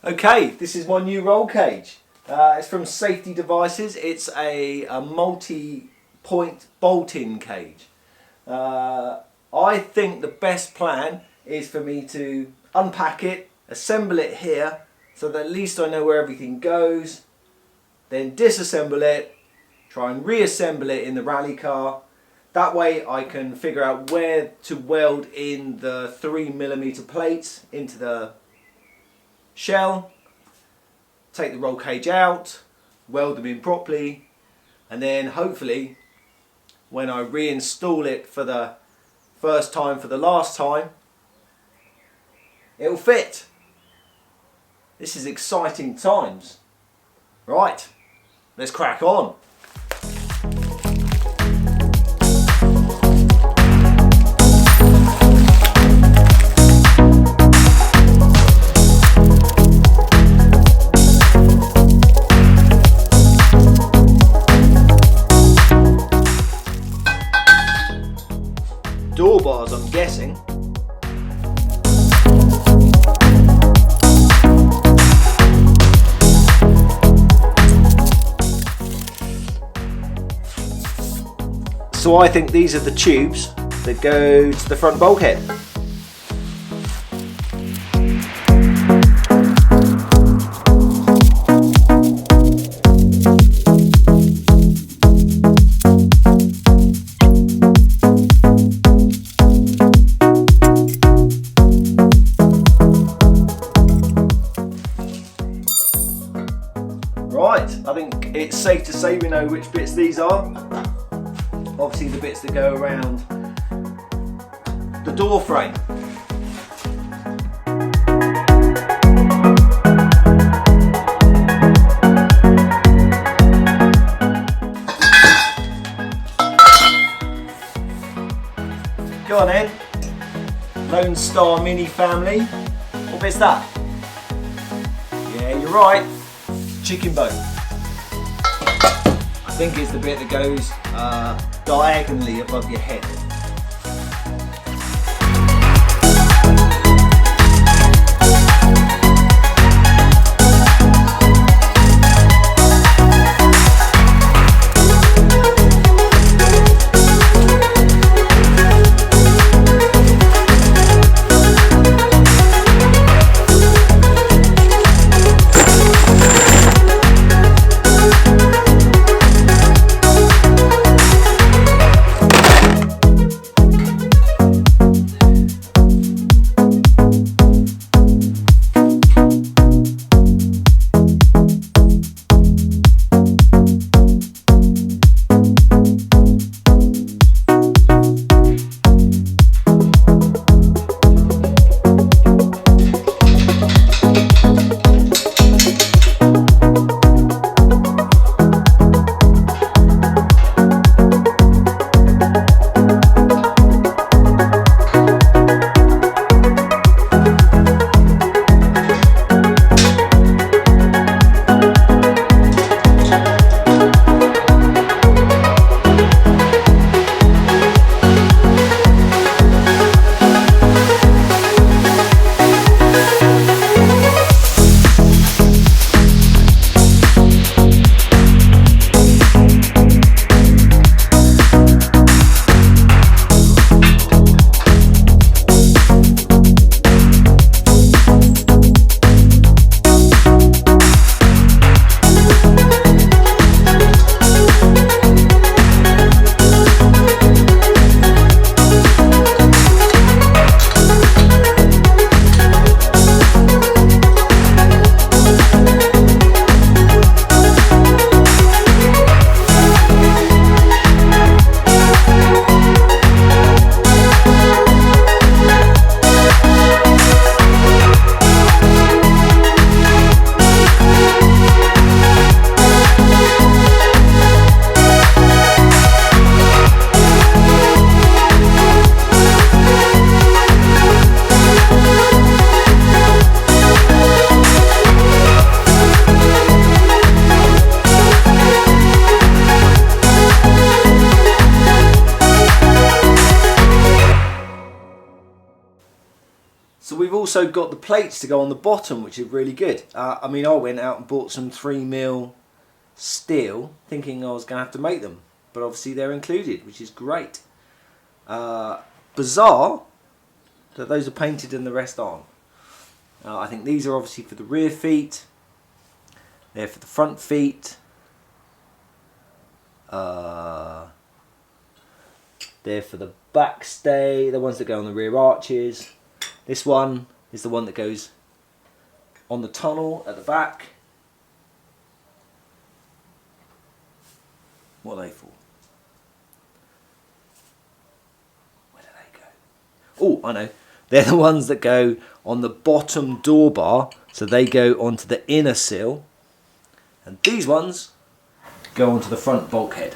Okay, this is my new roll cage. It's from Safety Devices. It's a multi-point bolt-in cage. I think the best plan is for me to unpack it, assemble it here, so that at least I know where everything goes, then disassemble it, try and reassemble it in the rally car. That way I can figure out where to weld in the 3mm plates into the shell, take the roll cage out, weld them in properly, and then hopefully when I reinstall it for the first time, for the last time, it'll fit. This is exciting times. Right, let's crack on. Door bars, I'm guessing. So I think these are the tubes that go to the front bulkhead. Right, I think it's safe to say we know which bits these are. Obviously the bits that go around the door frame. Go on then, Lone Star Mini family. What bit's that? Yeah, you're right. Chicken bone. I think it's the bit that goes diagonally above your head. also got the plates to go on the bottom, which is really good. I mean, I went out and bought some 3mm steel, thinking I was going to have to make them, but obviously they're included, which is great. Bizarre that those are painted and the rest aren't. I think these are obviously for the rear feet. They're for the front feet. They're for the back stay, the ones that go on the rear arches. This one is the one that goes on the tunnel at the back. What are they for? Where do they go? Oh, I know. They're the ones that go on the bottom door bar, so they go onto the inner sill. And these ones go onto the front bulkhead.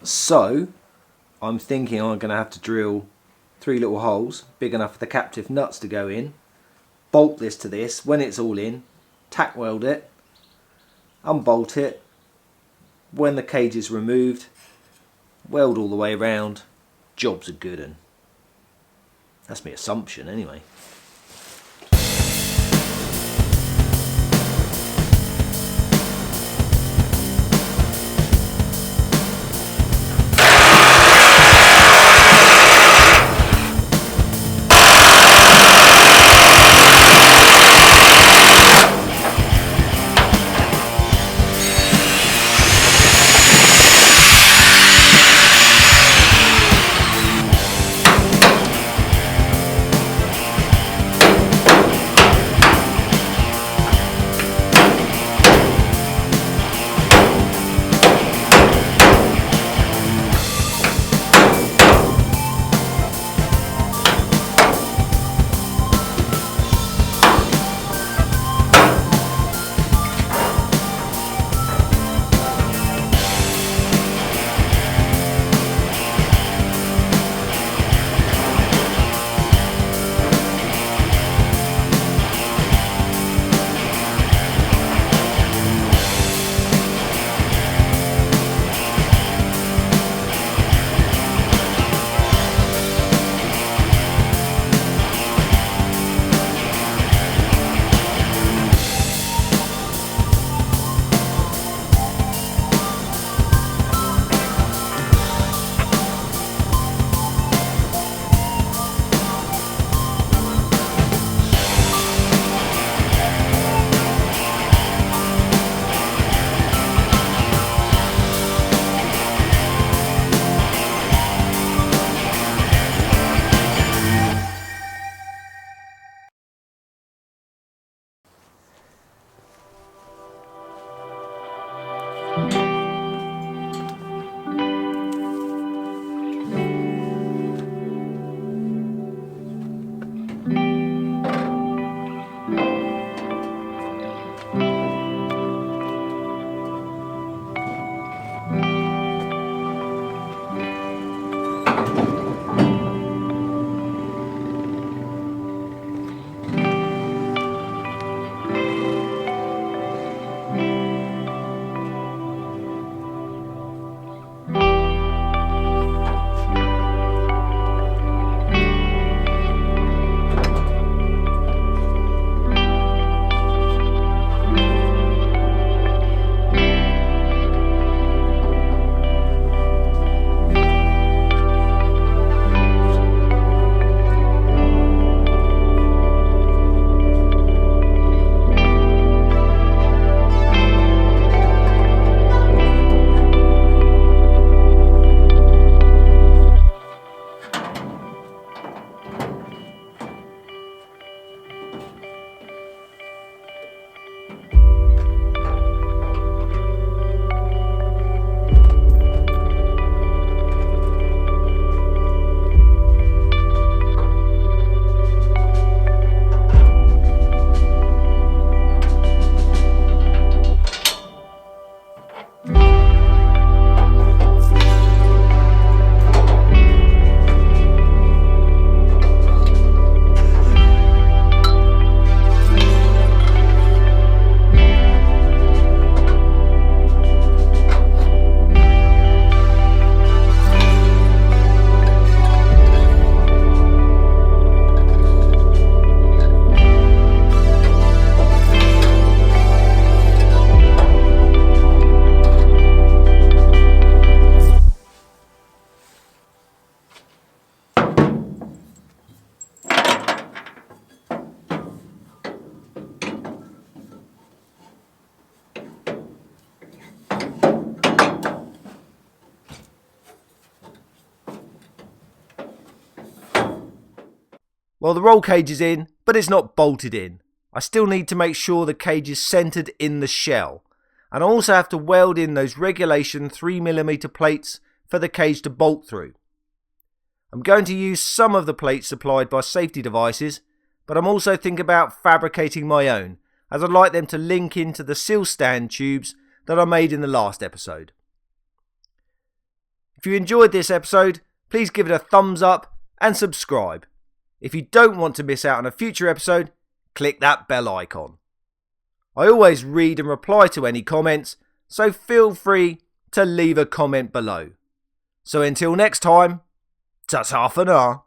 So I'm thinking I'm going to have to drill 3 little holes big enough for the captive nuts to go in, bolt this to this. When it's all in, tack weld it, unbolt it. When the cage is removed, weld all the way around. Job's a good un. That's my assumption anyway. Well, the roll cage is in, but it's not bolted in. I still need to make sure the cage is centered in the shell. And I also have to weld in those regulation 3mm plates for the cage to bolt through. I'm going to use some of the plates supplied by Safety Devices, but I'm also thinking about fabricating my own, as I'd like them to link into the seal stand tubes that I made in the last episode. If you enjoyed this episode, please give it a thumbs up and subscribe. If you don't want to miss out on a future episode, click that bell icon. I always read and reply to any comments, so feel free to leave a comment below. So until next time, ta-ta for now.